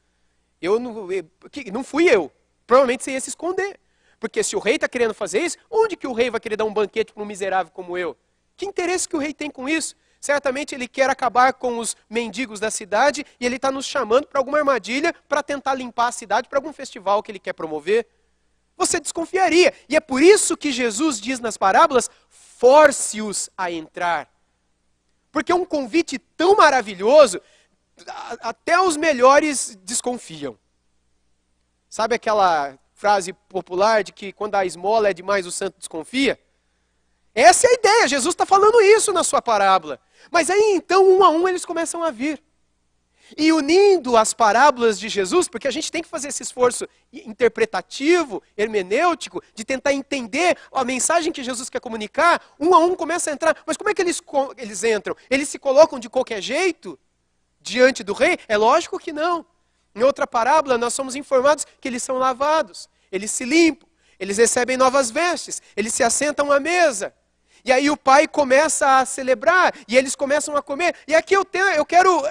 Não fui eu. Provavelmente você ia se esconder. Porque se o rei está querendo fazer isso, onde que o rei vai querer dar um banquete para um miserável como eu? Que interesse que o rei tem com isso? certamente ele quer acabar com os mendigos da cidade e ele está nos chamando para alguma armadilha para tentar limpar a cidade, para algum festival que ele quer promover. Você desconfiaria. E é por isso que Jesus diz nas parábolas, force-os a entrar. Porque é um convite tão maravilhoso, até os melhores desconfiam. Sabe aquela frase popular de que quando a esmola é demais o santo desconfia? Essa é a ideia, Jesus está falando isso na sua parábola. Mas aí então, um a um, eles começam a vir. E unindo as parábolas de Jesus, porque a gente tem que fazer esse esforço interpretativo, hermenêutico, de tentar entender a mensagem que Jesus quer comunicar, um a um começa a entrar. Mas como é que eles entram? Eles se colocam de qualquer jeito diante do rei? É lógico que não. Em outra parábola, nós somos informados que eles são lavados, eles se limpam, eles recebem novas vestes, eles se assentam à mesa. E aí o pai começa a celebrar, e eles começam a comer. E aqui eu quero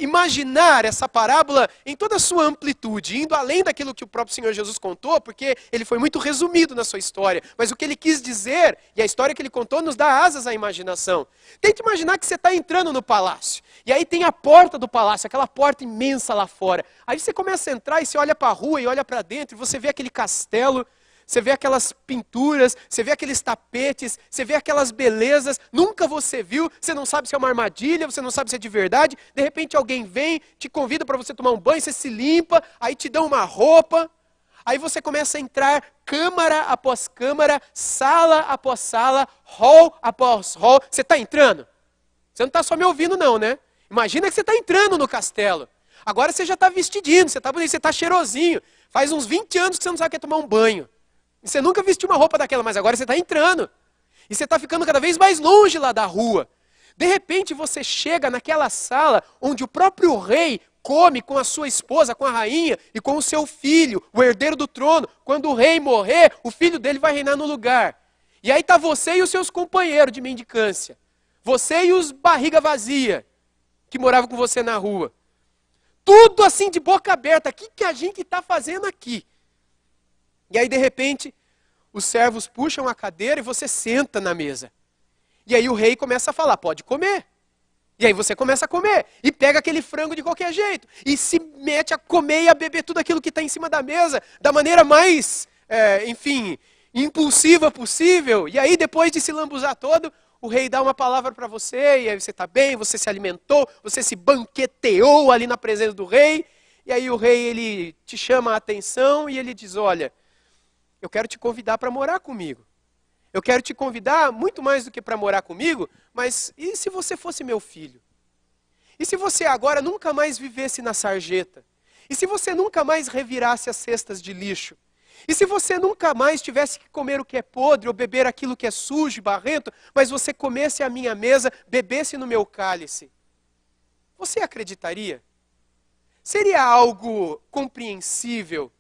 imaginar essa parábola em toda a sua amplitude, indo além daquilo que o próprio Senhor Jesus contou, porque ele foi muito resumido na sua história. Mas o que ele quis dizer, e a história que ele contou, nos dá asas à imaginação. Tente imaginar que você está entrando no palácio, e aí tem a porta do palácio, aquela porta imensa lá fora. Aí você começa a entrar, e você olha para a rua, e olha para dentro, e você vê aquele castelo. Você vê aquelas pinturas, você vê aqueles tapetes, você vê aquelas belezas, nunca você viu, você não sabe se é uma armadilha, você não sabe se é de verdade, de repente alguém vem, te convida para você tomar um banho, você se limpa, aí te dão uma roupa, aí você começa a entrar câmara após câmara, sala após sala, hall após hall. Você está entrando? Você não está só me ouvindo não, né? Imagina que você está entrando no castelo. Agora você já está vestidinho, você está bonito, você está cheirosinho. Faz uns 20 anos que você não sabe o que é tomar um banho. E você nunca vestiu uma roupa daquela, mas agora você está entrando. E você está ficando cada vez mais longe lá da rua. De repente você chega naquela sala onde o próprio rei come com a sua esposa, com a rainha e com o seu filho, o herdeiro do trono. Quando o rei morrer, o filho dele vai reinar no lugar. E aí está você e os seus companheiros de mendicância. Você e os barriga vazia, que moravam com você na rua. Tudo assim de boca aberta. O que a gente está fazendo aqui? E aí, de repente, os servos puxam a cadeira e você senta na mesa. E aí o rei começa a falar, pode comer. E aí você começa a comer. E pega aquele frango de qualquer jeito. E se mete a comer e a beber tudo aquilo que está em cima da mesa, da maneira mais, impulsiva possível. E aí, depois de se lambuzar todo, o rei dá uma palavra para você, e aí você está bem, você se alimentou, você se banqueteou ali na presença do rei. E aí o rei, ele te chama a atenção e ele diz, olha, eu quero te convidar para morar comigo. Eu quero te convidar muito mais do que para morar comigo, mas e se você fosse meu filho? E se você agora nunca mais vivesse na sarjeta? E se você nunca mais revirasse as cestas de lixo? E se você nunca mais tivesse que comer o que é podre ou beber aquilo que é sujo e barrento, mas você comesse à minha mesa, bebesse no meu cálice? Você acreditaria? Seria algo compreensível?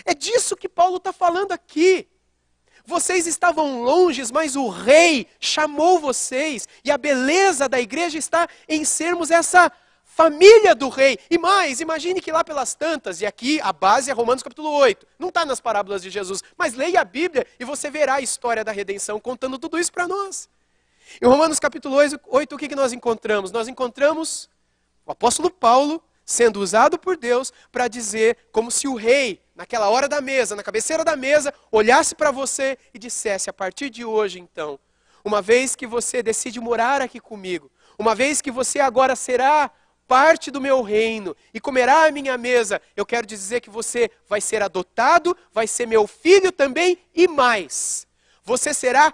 É disso que Paulo está falando aqui. Vocês estavam longes, mas o rei chamou vocês. E a beleza da igreja está em sermos essa família do rei. E mais, imagine que lá pelas tantas, e aqui a base é Romanos capítulo 8. Não está nas parábolas de Jesus, mas leia a Bíblia e você verá a história da redenção contando tudo isso para nós. Em Romanos capítulo 8, o que nós encontramos? Nós encontramos o apóstolo Paulo sendo usado por Deus para dizer como se o rei, naquela hora da mesa, na cabeceira da mesa, olhasse para você e dissesse, a partir de hoje então, uma vez que você decide morar aqui comigo, uma vez que você agora será parte do meu reino e comerá a minha mesa, eu quero dizer que você vai ser adotado, vai ser meu filho também e mais, você será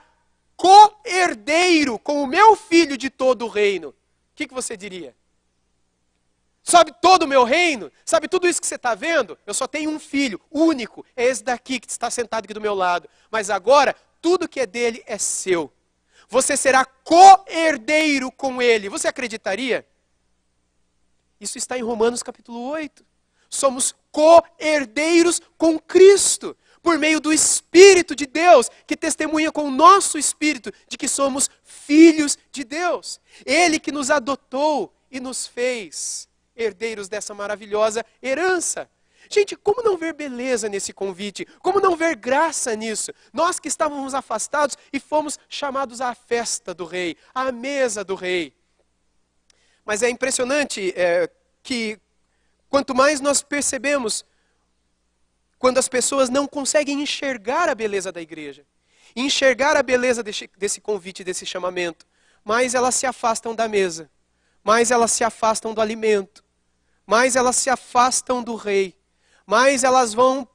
co-herdeiro com o meu filho de todo o reino. O que você diria? Sabe todo o meu reino? Sabe tudo isso que você está vendo? Eu só tenho um filho, único. É esse daqui que está sentado aqui do meu lado. Mas agora, tudo que é dele é seu. Você será co-herdeiro com ele. Você acreditaria? Isso está em Romanos capítulo 8. Somos co-herdeiros com Cristo. Por meio do Espírito de Deus, que testemunha com o nosso Espírito de que somos filhos de Deus. Ele que nos adotou e nos fez herdeiros dessa maravilhosa herança. Gente, como não ver beleza nesse convite? Como não ver graça nisso? Nós que estávamos afastados e fomos chamados à festa do rei, à mesa do rei. Mas é impressionante que quanto mais nós percebemos, quando as pessoas não conseguem enxergar a beleza da igreja, enxergar a beleza desse convite, desse chamamento, mais elas se afastam da mesa, mais elas se afastam do alimento, mais elas se afastam do rei, mais elas vão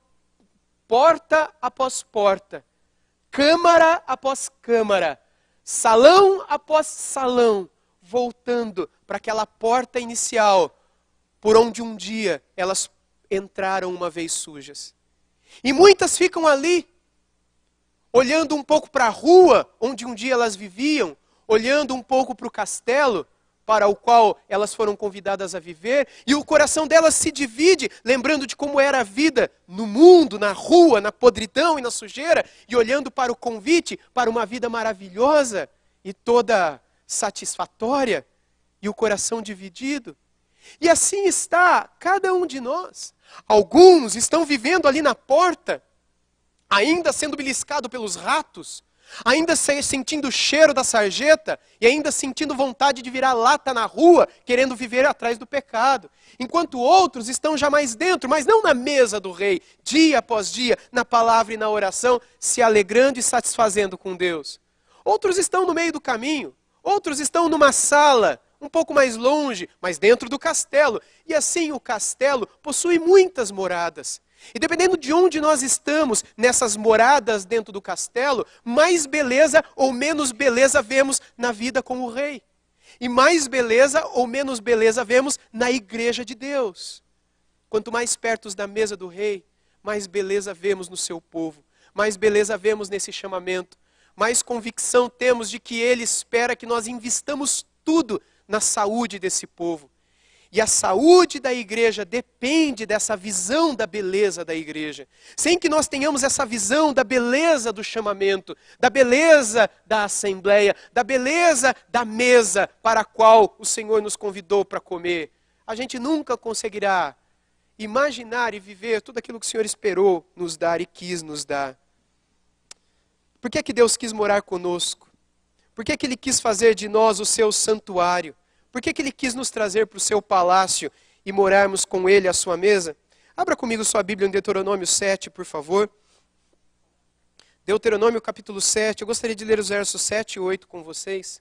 porta após porta, câmara após câmara, salão após salão, voltando para aquela porta inicial, por onde um dia elas entraram uma vez sujas. E muitas ficam ali, olhando um pouco para a rua, onde um dia elas viviam, olhando um pouco para o castelo, para o qual elas foram convidadas a viver, e o coração delas se divide, lembrando de como era a vida no mundo, na rua, na podridão e na sujeira, e olhando para o convite, para uma vida maravilhosa e toda satisfatória, e o coração dividido. E assim está cada um de nós. Alguns estão vivendo ali na porta, ainda sendo beliscado pelos ratos, ainda sentindo o cheiro da sarjeta e ainda sentindo vontade de virar lata na rua, querendo viver atrás do pecado. Enquanto outros estão já mais dentro, mas não na mesa do rei, dia após dia, na palavra e na oração, se alegrando e satisfazendo com Deus. Outros estão no meio do caminho, outros estão numa sala, um pouco mais longe, mas dentro do castelo. E assim o castelo possui muitas moradas. E dependendo de onde nós estamos, nessas moradas dentro do castelo, mais beleza ou menos beleza vemos na vida com o rei. E mais beleza ou menos beleza vemos na igreja de Deus. Quanto mais perto da mesa do rei, mais beleza vemos no seu povo. Mais beleza vemos nesse chamamento. Mais convicção temos de que ele espera que nós investamos tudo na saúde desse povo. E a saúde da igreja depende dessa visão da beleza da igreja. Sem que nós tenhamos essa visão da beleza do chamamento, da beleza da assembleia, da beleza da mesa para a qual o Senhor nos convidou para comer, a gente nunca conseguirá imaginar e viver tudo aquilo que o Senhor esperou nos dar e quis nos dar. Por que Deus quis morar conosco? Por que Ele quis fazer de nós o seu santuário? Por que Ele quis nos trazer para o seu palácio e morarmos com Ele à sua mesa? Abra comigo sua Bíblia em Deuteronômio 7, por favor. Deuteronômio capítulo 7, eu gostaria de ler os versos 7 e 8 com vocês.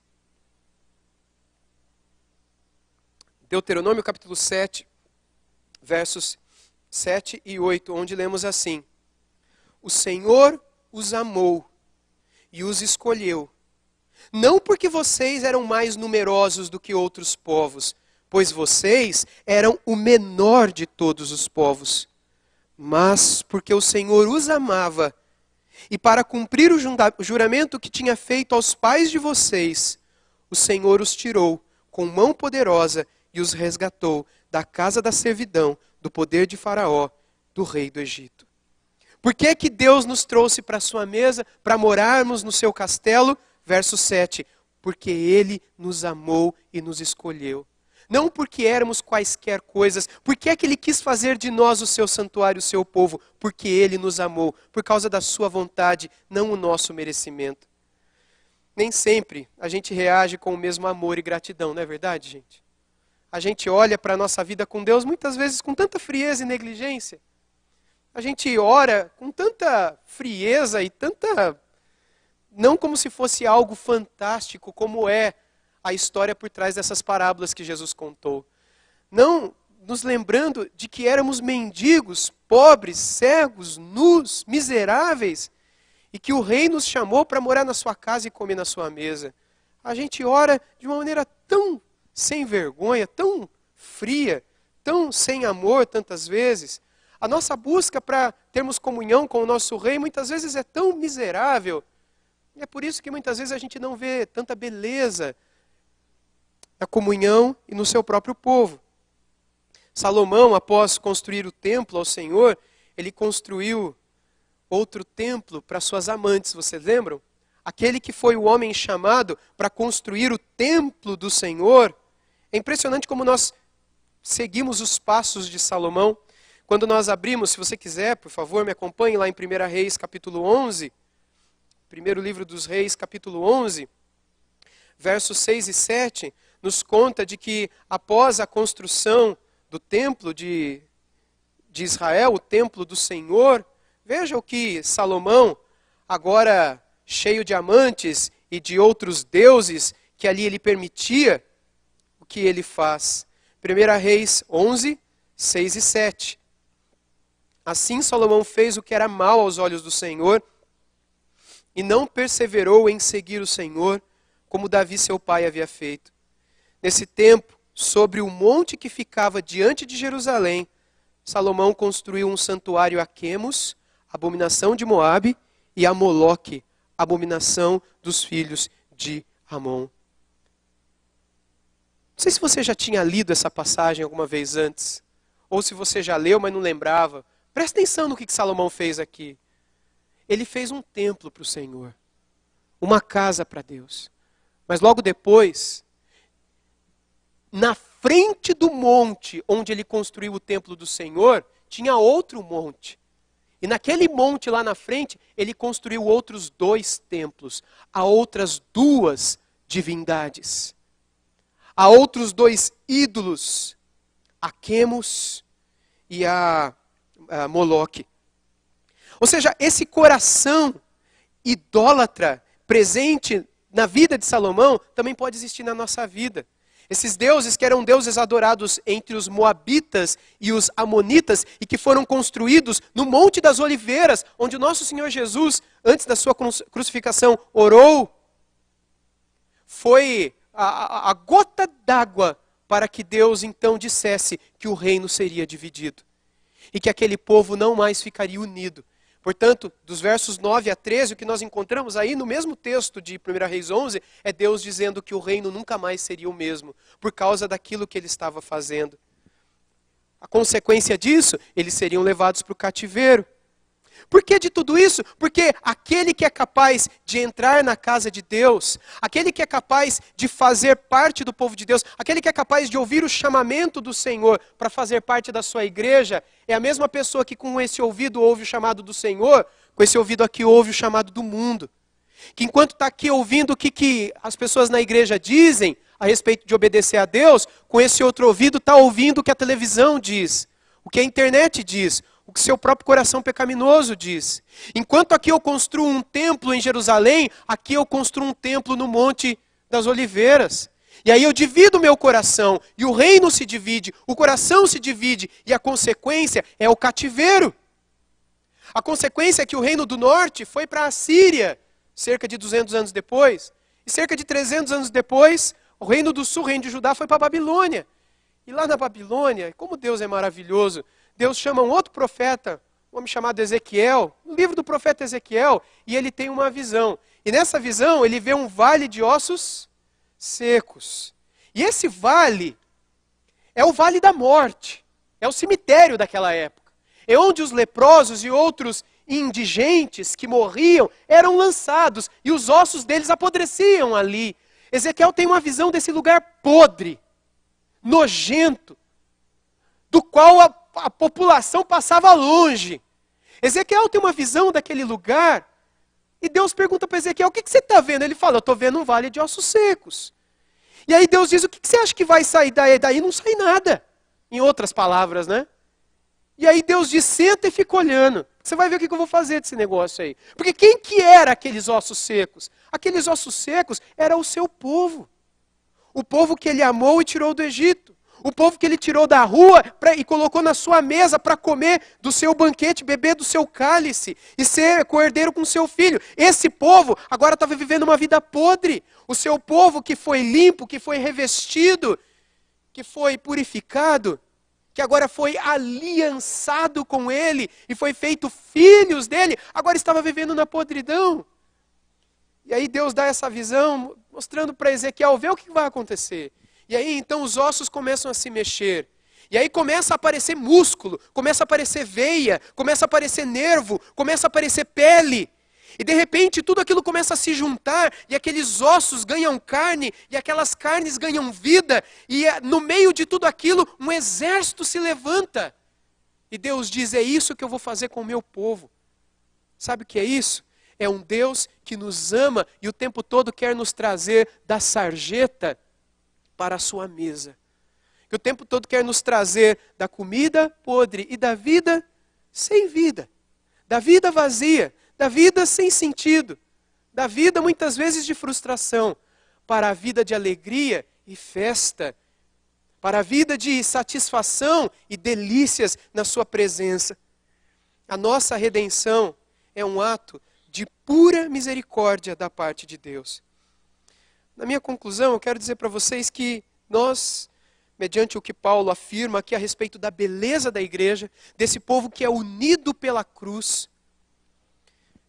Deuteronômio capítulo 7, versos 7 e 8, onde lemos assim: O Senhor os amou e os escolheu, não porque vocês eram mais numerosos do que outros povos, pois vocês eram o menor de todos os povos, mas porque o Senhor os amava, e para cumprir o juramento que tinha feito aos pais de vocês, o Senhor os tirou com mão poderosa e os resgatou da casa da servidão, do poder de Faraó, do rei do Egito. Por que que Deus nos trouxe para a sua mesa, para morarmos no seu castelo? Verso 7, porque Ele nos amou e nos escolheu. Não porque éramos quaisquer coisas. Por que é que Ele quis fazer de nós o seu santuário, o seu povo? Porque Ele nos amou, por causa da sua vontade, não o nosso merecimento. Nem sempre a gente reage com o mesmo amor e gratidão, não é verdade, gente? A gente olha para a nossa vida com Deus, muitas vezes com tanta frieza e negligência. A gente ora com tanta frieza e tanta... não como se fosse algo fantástico, como é a história por trás dessas parábolas que Jesus contou. Não nos lembrando de que éramos mendigos, pobres, cegos, nus, miseráveis, e que o rei nos chamou para morar na sua casa e comer na sua mesa. A gente ora de uma maneira tão sem vergonha, tão fria, tão sem amor tantas vezes. A nossa busca para termos comunhão com o nosso rei muitas vezes é tão miserável. É por isso que muitas vezes a gente não vê tanta beleza na comunhão e no seu próprio povo. Salomão, após construir o templo ao Senhor, ele construiu outro templo para suas amantes, vocês lembram? Aquele que foi o homem chamado para construir o templo do Senhor. É impressionante como nós seguimos os passos de Salomão. Quando nós abrimos, se você quiser, por favor, me acompanhe lá em 1 Reis, capítulo 11. Primeiro livro dos Reis, capítulo 11, versos 6 e 7, nos conta de que após a construção do templo de Israel, o templo do Senhor, veja o que Salomão, agora cheio de amantes e de outros deuses que ali ele permitia, o que ele faz. 1 Reis 11, 6 e 7. Assim Salomão fez o que era mal aos olhos do Senhor e não perseverou em seguir o Senhor, como Davi seu pai havia feito. Nesse tempo, sobre o monte que ficava diante de Jerusalém, Salomão construiu um santuário a Quemos, abominação de Moabe, e a Moloque, abominação dos filhos de Amon. Não sei se você já tinha lido essa passagem alguma vez antes, ou se você já leu, mas não lembrava. Presta atenção no que Salomão fez aqui. Ele fez um templo para o Senhor, uma casa para Deus. Mas logo depois, na frente do monte onde ele construiu o templo do Senhor, tinha outro monte. E naquele monte lá na frente, ele construiu outros 2 templos, a outras 2 divindades, a outros 2 ídolos, a Quemos e a Moloque. Ou seja, esse coração idólatra presente na vida de Salomão também pode existir na nossa vida. Esses deuses que eram deuses adorados entre os moabitas e os amonitas e que foram construídos no Monte das Oliveiras, onde o nosso Senhor Jesus, antes da sua crucificação, orou, foi a gota d'água para que Deus então dissesse que o reino seria dividido e que aquele povo não mais ficaria unido. Portanto, dos versos 9 a 13, o que nós encontramos aí no mesmo texto de 1 Reis 11, é Deus dizendo que o reino nunca mais seria o mesmo, por causa daquilo que ele estava fazendo. A consequência disso, eles seriam levados para o cativeiro. Por que de tudo isso? Porque aquele que é capaz de entrar na casa de Deus, aquele que é capaz de fazer parte do povo de Deus, aquele que é capaz de ouvir o chamamento do Senhor para fazer parte da sua igreja, é a mesma pessoa que com esse ouvido ouve o chamado do Senhor, com esse ouvido aqui ouve o chamado do mundo. Que enquanto está aqui ouvindo o que as pessoas na igreja dizem a respeito de obedecer a Deus, com esse outro ouvido está ouvindo o que a televisão diz, o que a internet diz, o que seu próprio coração pecaminoso diz. Enquanto aqui eu construo um templo em Jerusalém, aqui eu construo um templo no Monte das Oliveiras. E aí eu divido o meu coração, e o reino se divide, o coração se divide, e a consequência é o cativeiro. A consequência é que o reino do norte foi para a Síria, cerca de 200 anos depois. E cerca de 300 anos depois, o reino do sul, o reino de Judá, foi para a Babilônia. E lá na Babilônia, como Deus é maravilhoso, Deus chama um outro profeta, um homem chamado Ezequiel, no livro do profeta Ezequiel, e ele tem uma visão. E nessa visão ele vê um vale de ossos secos. E esse vale é o vale da morte, é o cemitério daquela época. É onde os leprosos e outros indigentes que morriam eram lançados e os ossos deles apodreciam ali. Ezequiel tem uma visão desse lugar podre, nojento, do qual a população passava longe. Ezequiel tem uma visão daquele lugar, e Deus pergunta para Ezequiel, o que você está vendo? Ele fala, eu estou vendo um vale de ossos secos. E aí Deus diz, o que você acha que vai sair daí? Daí não sai nada, em outras palavras, né? E aí Deus diz, senta e fica olhando. Você vai ver o que eu vou fazer desse negócio aí. Porque quem que era aqueles ossos secos? Aqueles ossos secos era o seu povo. O povo que ele amou e tirou do Egito. O povo que ele tirou da rua e colocou na sua mesa para comer do seu banquete, beber do seu cálice e ser co-herdeiro com seu filho. Esse povo agora estava vivendo uma vida podre. O seu povo que foi limpo, que foi revestido, que foi purificado, que agora foi aliançado com ele e foi feito filhos dele, agora estava vivendo na podridão. E aí Deus dá essa visão, mostrando para Ezequiel, vê o que vai acontecer. E aí então os ossos começam a se mexer. E aí começa a aparecer músculo, começa a aparecer veia, começa a aparecer nervo, começa a aparecer pele. E de repente tudo aquilo começa a se juntar, e aqueles ossos ganham carne, e aquelas carnes ganham vida, e no meio de tudo aquilo um exército se levanta. E Deus diz, é isso que eu vou fazer com o meu povo. Sabe o que é isso? É um Deus que nos ama e o tempo todo quer nos trazer da sarjeta para a sua mesa. Que o tempo todo quer nos trazer da comida podre e da vida sem vida. Da vida vazia, da vida sem sentido, da vida muitas vezes de frustração, para a vida de alegria e festa, para a vida de satisfação e delícias na sua presença. A nossa redenção é um ato de pura misericórdia da parte de Deus. Na minha conclusão, eu quero dizer para vocês que nós, mediante o que Paulo afirma aqui a respeito da beleza da igreja, desse povo que é unido pela cruz,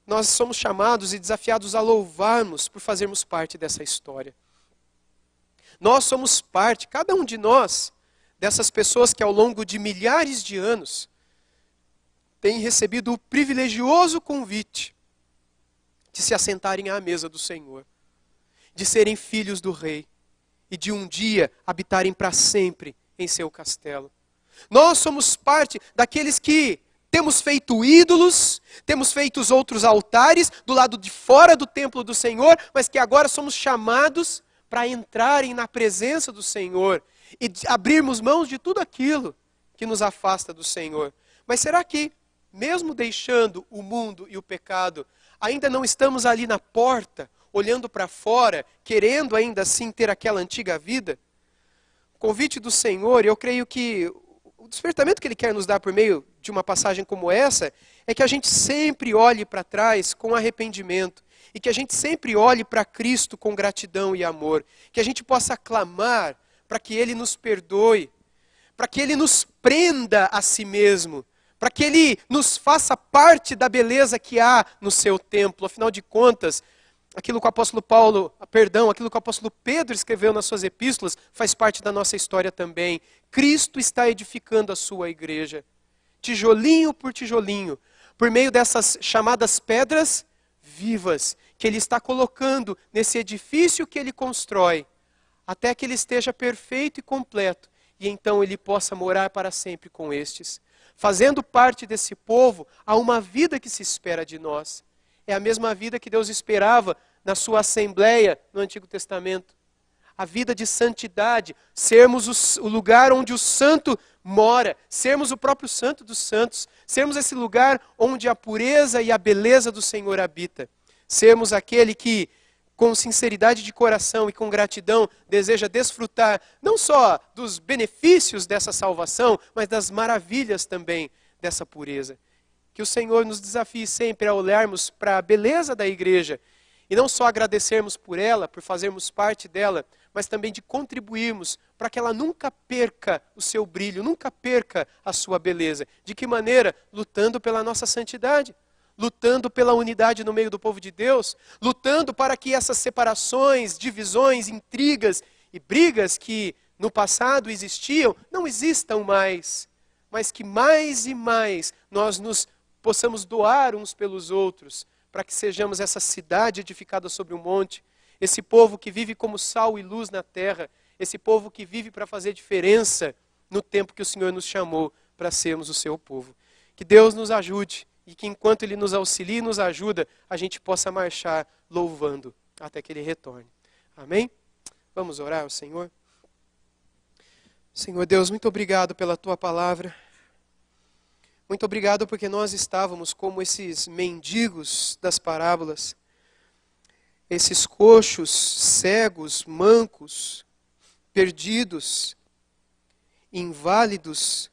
nós somos chamados e desafiados a louvarmos por fazermos parte dessa história. Nós somos parte, cada um de nós, dessas pessoas que ao longo de milhares de anos têm recebido o privilegioso convite de se assentarem à mesa do Senhor, de serem filhos do Rei e de um dia habitarem para sempre em seu castelo. Nós somos parte daqueles que temos feito ídolos, temos feito os outros altares do lado de fora do templo do Senhor, mas que agora somos chamados para entrarem na presença do Senhor e abrirmos mãos de tudo aquilo que nos afasta do Senhor. Mas será que, mesmo deixando o mundo e o pecado, ainda não estamos ali na porta, olhando para fora, querendo ainda assim ter aquela antiga vida? O convite do Senhor, eu creio que o despertamento que Ele quer nos dar por meio de uma passagem como essa, é que a gente sempre olhe para trás com arrependimento, e que a gente sempre olhe para Cristo com gratidão e amor, que a gente possa clamar para que Ele nos perdoe, para que Ele nos prenda a si mesmo, para que Ele nos faça parte da beleza que há no seu templo. Afinal de contas, aquilo que o apóstolo aquilo que o apóstolo Pedro escreveu nas suas epístolas, faz parte da nossa história também. Cristo está edificando a sua igreja, tijolinho por tijolinho, por meio dessas chamadas pedras vivas, que Ele está colocando nesse edifício que Ele constrói, até que ele esteja perfeito e completo, e então Ele possa morar para sempre com estes. Fazendo parte desse povo, há uma vida que se espera de nós. É a mesma vida que Deus esperava na sua assembleia no Antigo Testamento. A vida de santidade, sermos o lugar onde o santo mora, sermos o próprio santo dos santos, sermos esse lugar onde a pureza e a beleza do Senhor habita. Sermos aquele que, com sinceridade de coração e com gratidão, deseja desfrutar não só dos benefícios dessa salvação, mas das maravilhas também dessa pureza. Que o Senhor nos desafie sempre a olharmos para a beleza da igreja e não só agradecermos por ela, por fazermos parte dela, mas também de contribuirmos para que ela nunca perca o seu brilho, nunca perca a sua beleza. De que maneira? Lutando pela nossa santidade, lutando pela unidade no meio do povo de Deus, lutando para que essas separações, divisões, intrigas e brigas que no passado existiam, não existam mais, mas que mais e mais nós nos possamos doar uns pelos outros, para que sejamos essa cidade edificada sobre um monte, esse povo que vive como sal e luz na terra, esse povo que vive para fazer diferença no tempo que o Senhor nos chamou para sermos o seu povo. Que Deus nos ajude e que enquanto Ele nos auxilia e nos ajuda, a gente possa marchar louvando até que Ele retorne. Amém? Vamos orar ao Senhor? Senhor Deus, muito obrigado pela Tua palavra. Muito obrigado porque nós estávamos como esses mendigos das parábolas, esses coxos, cegos, mancos, perdidos, inválidos,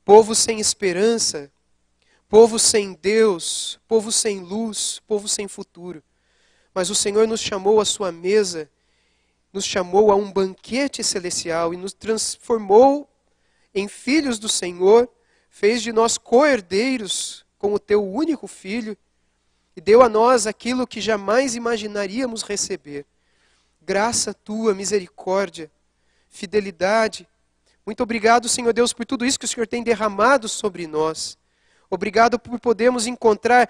povo sem esperança, povo sem Deus, povo sem luz, povo sem futuro. Mas o Senhor nos chamou à sua mesa, nos chamou a um banquete celestial e nos transformou em filhos do Senhor, fez de nós co-herdeiros com o teu único filho e deu a nós aquilo que jamais imaginaríamos receber. Graça tua, misericórdia, fidelidade. Muito obrigado, Senhor Deus, por tudo isso que o Senhor tem derramado sobre nós. Obrigado por podermos encontrar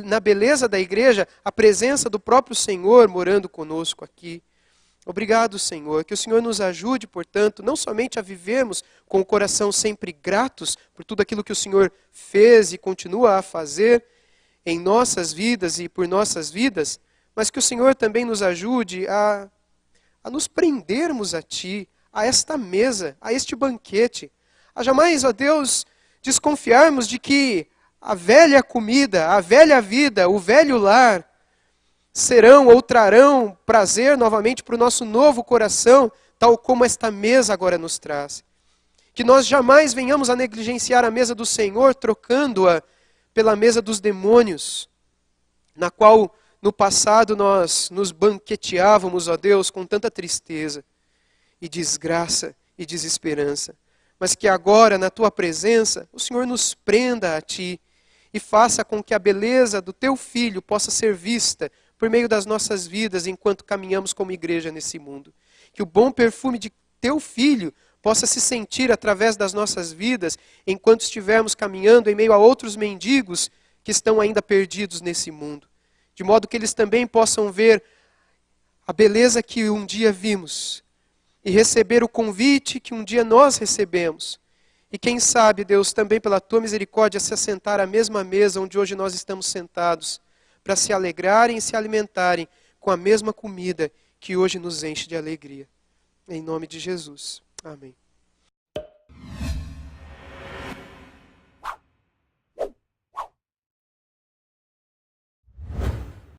na beleza da igreja a presença do próprio Senhor morando conosco aqui. Obrigado, Senhor, que o Senhor nos ajude, portanto, não somente a vivermos com o coração sempre gratos por tudo aquilo que o Senhor fez e continua a fazer em nossas vidas e por nossas vidas, mas que o Senhor também nos ajude a a nos prendermos a Ti, a esta mesa, a este banquete. A jamais, ó Deus, desconfiarmos de que a velha comida, a velha vida, o velho lar, serão ou trarão prazer novamente para o nosso novo coração, tal como esta mesa agora nos traz. Que nós jamais venhamos a negligenciar a mesa do Senhor, trocando-a pela mesa dos demônios, na qual no passado nós nos banqueteávamos, ó Deus, com tanta tristeza e desgraça e desesperança. Mas que agora, na Tua presença, o Senhor nos prenda a Ti e faça com que a beleza do Teu Filho possa ser vista por meio das nossas vidas enquanto caminhamos como igreja nesse mundo. Que o bom perfume de Teu Filho possa se sentir através das nossas vidas enquanto estivermos caminhando em meio a outros mendigos que estão ainda perdidos nesse mundo. De modo que eles também possam ver a beleza que um dia vimos e receber o convite que um dia nós recebemos. E quem sabe, Deus, também pela Tua misericórdia, se assentar à mesma mesa onde hoje nós estamos sentados, para se alegrarem e se alimentarem com a mesma comida que hoje nos enche de alegria. Em nome de Jesus. Amém.